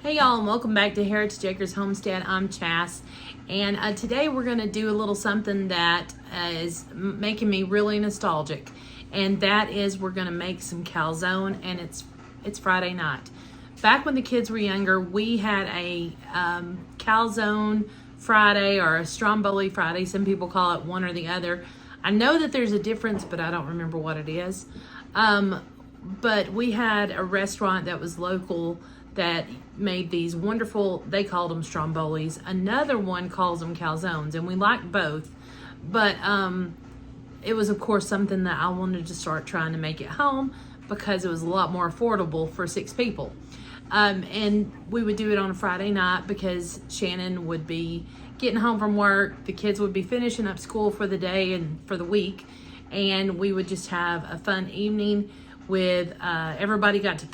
Hey y'all, and welcome back to Heritage Acres Homestead. I'm Chas, and today we're going to do a little something that is making me really nostalgic, and that is we're going to make some calzone, and it's Friday night. Back when the kids were younger, we had a calzone Friday or a stromboli Friday. Some people call it one or the other. I know that there's a difference, but I don't remember what it is. But we had a restaurant that was local that made these wonderful, they called them strombolis. Another one calls them calzones, and we liked both. But it was, of course, something that I wanted to start trying to make at home because it was a lot more affordable for 6 people. And we would do it on a Friday night because Shannon would be getting home from work, the kids would be finishing up school for the day and for the week, and we would just have a fun evening with everybody got to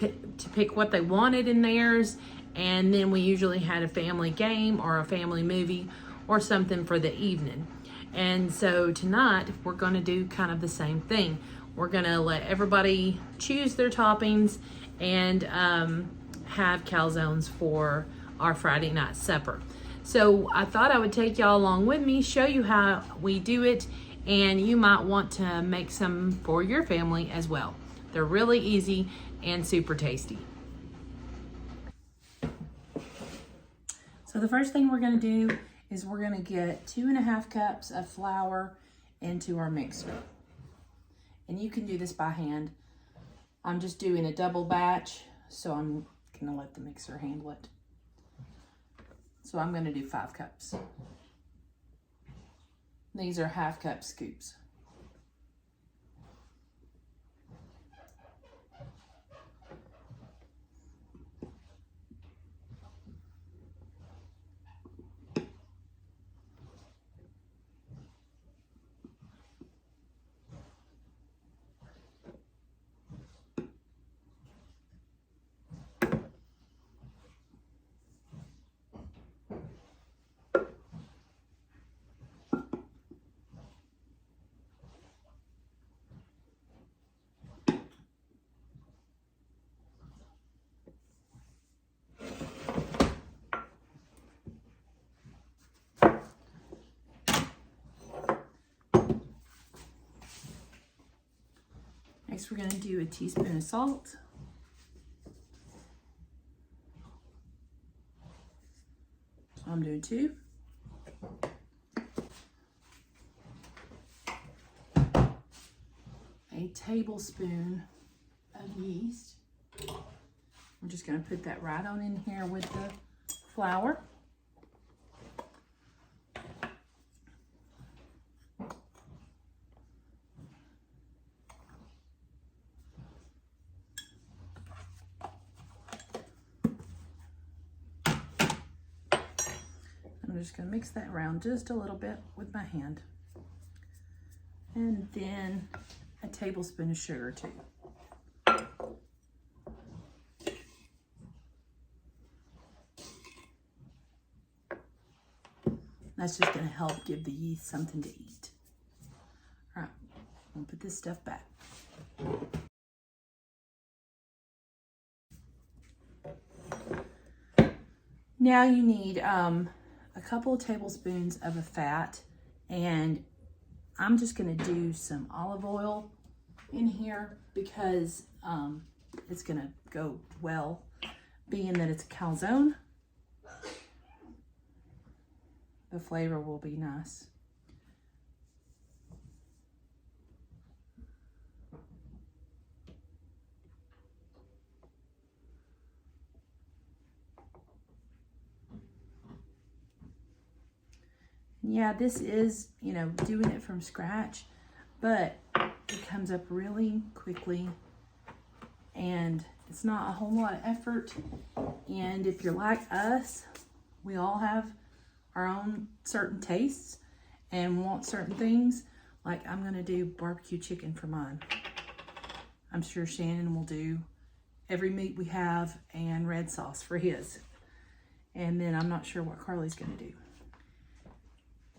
pick what they wanted in theirs, and then we usually had a family game or a family movie or something for the evening. And so tonight we're going to do kind of the same thing. We're going to let everybody choose their toppings and have calzones for our Friday night supper. So I thought I would take y'all along with me, show you how we do it, and you might want to make some for your family as well. They're really easy and super tasty. So the first thing we're going to do is we're going to get 2.5 cups of flour into our mixer. And you can do this by hand. I'm just doing a double batch, so I'm going to let the mixer handle it. So I'm going to do 5 cups. These are 1/2 cup scoops. Next, we're going to do a teaspoon of salt. So I'm doing 2. A tablespoon of yeast. I'm just going to put that right on in here with the flour. I'm just going to mix that around just a little bit with my hand. And then a tablespoon of sugar too. That's just going to help give the yeast something to eat. All right, I'm going to put this stuff back. Now you need a couple of tablespoons of a fat, and I'm just going to do some olive oil in here because it's going to go well, being that it's a calzone. The flavor will be nice. Yeah, this is, doing it from scratch, but it comes up really quickly and it's not a whole lot of effort. And if you're like us, we all have our own certain tastes and want certain things. Like I'm gonna do barbecue chicken for mine. I'm sure Shannon will do every meat we have and red sauce for his. And then I'm not sure what Carly's gonna do.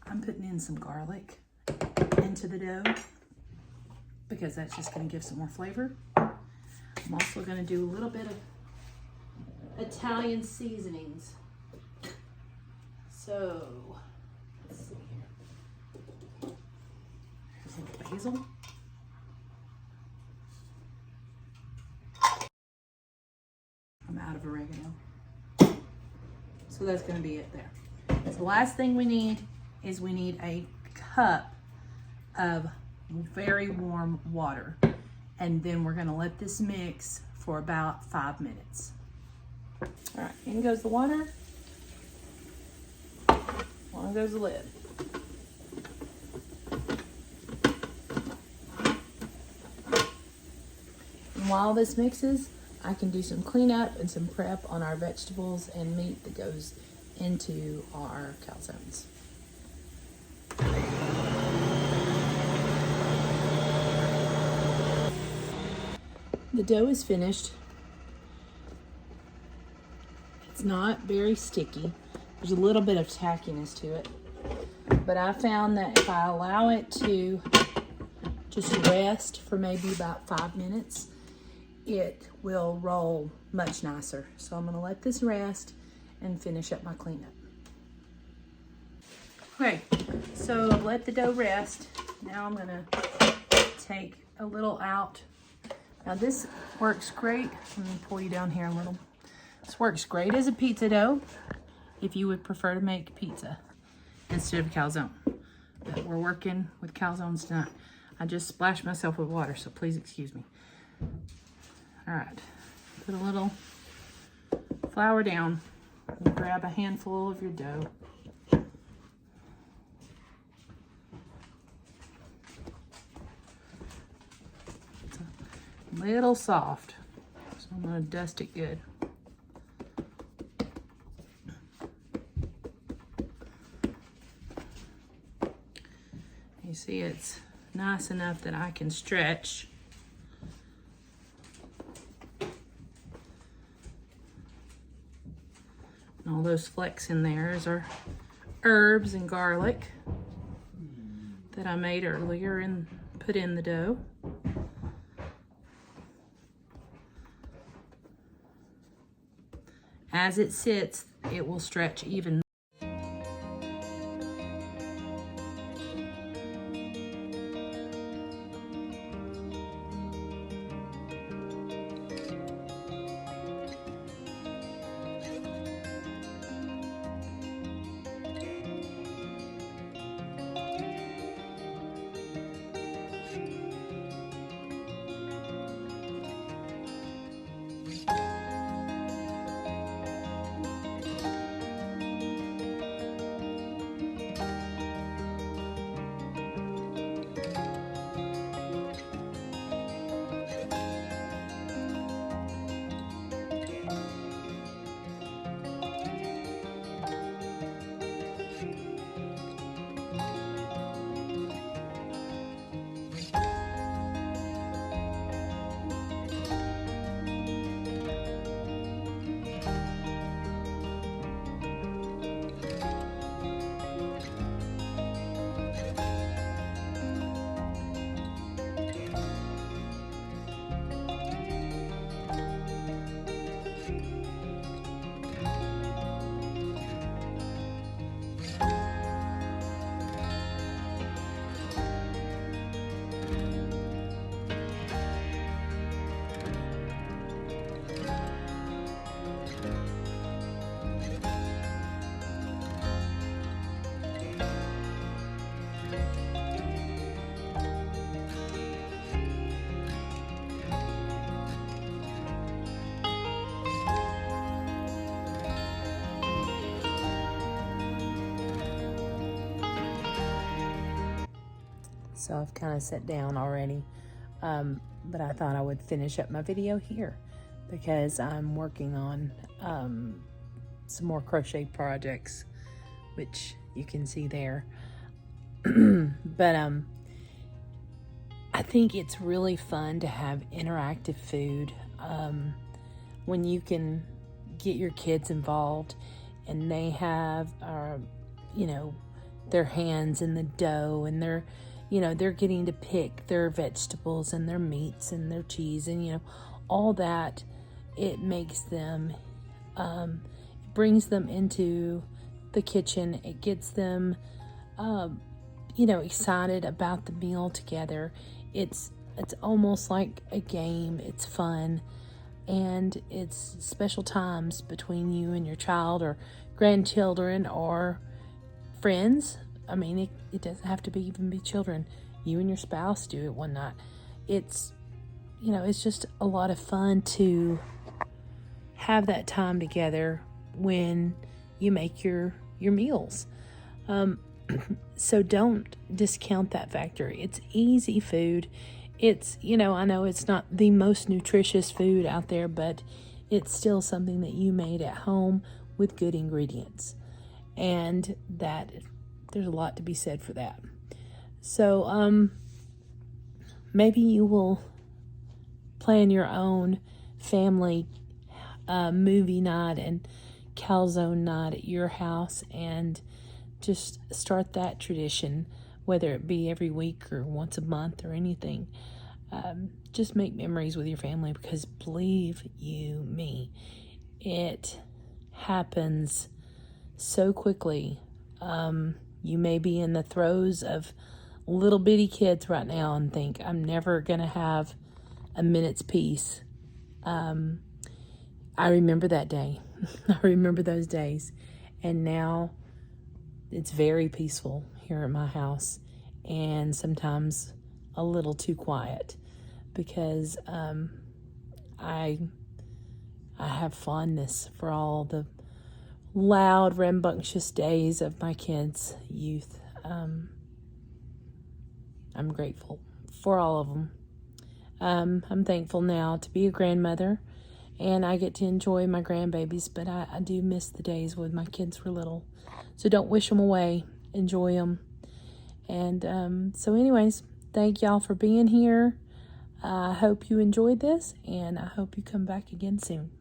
I'm putting in some garlic into the dough because that's just going to give some more flavor. I'm also going to do a little bit of Italian seasonings. So, let's see here. There's some basil. I'm out of oregano. So that's going to be it there. So the last thing we need is we need a cup of very warm water. And then we're going to let this mix for about 5 minutes. All right, in goes the water. On goes the lid. And while this mixes, I can do some cleanup and some prep on our vegetables and meat that goes into our calzones. The dough is finished. It's not very sticky. There's a little bit of tackiness to it. But I found that if I allow it to just rest for maybe about 5 minutes, it will roll much nicer. So I'm gonna let this rest and finish up my cleanup. Okay, so I've let the dough rest. Now I'm gonna take a little out. Now this works great. Let me pull you down here a little. This works great as a pizza dough if you would prefer to make pizza instead of calzone. But we're working with calzones tonight. I just splashed myself with water, so please excuse me. All right, put a little flour down and grab a handful of your dough. It's a little soft, so I'm gonna dust it good. You see it's nice enough that I can stretch. And all those flecks in there is our herbs and garlic that I made earlier and put in the dough. As it sits, it will stretch even. So I've kind of sat down already, but I thought I would finish up my video here because I'm working on some more crochet projects, which you can see there. But I think it's really fun to have interactive food when you can get your kids involved and they have, you know, their hands in the dough and they're getting to pick their vegetables and their meats and their cheese and, all that. It makes them It brings them into the kitchen. It gets them, excited about the meal together. It's almost like a game. It's fun, and it's special times between you and your child or grandchildren or friends. I mean, it doesn't have to even be children. You and your spouse do it one night. It's just a lot of fun to have that time together when you make your meals. So don't discount that factor. It's easy food. It's, I know it's not the most nutritious food out there, but it's still something that you made at home with good ingredients. And that there's a lot to be said for that. So maybe you will plan your own family movie night and calzone night at your house, and just start that tradition, whether it be every week or once a month or anything. Just make memories with your family, because believe you me, it happens so quickly. You may be in the throes of little bitty kids right now and think, I'm never going to have a minute's peace. I remember that day. I remember those days. And now it's very peaceful here at my house, and sometimes a little too quiet, because I have fondness for all the loud, rambunctious days of my kids' youth. I'm grateful for all of them. I'm thankful now to be a grandmother, and I get to enjoy my grandbabies, but I do miss the days when my kids were little. So don't wish them away. Enjoy them. And so anyways, thank y'all for being here. I hope you enjoyed this, and I hope you come back again soon.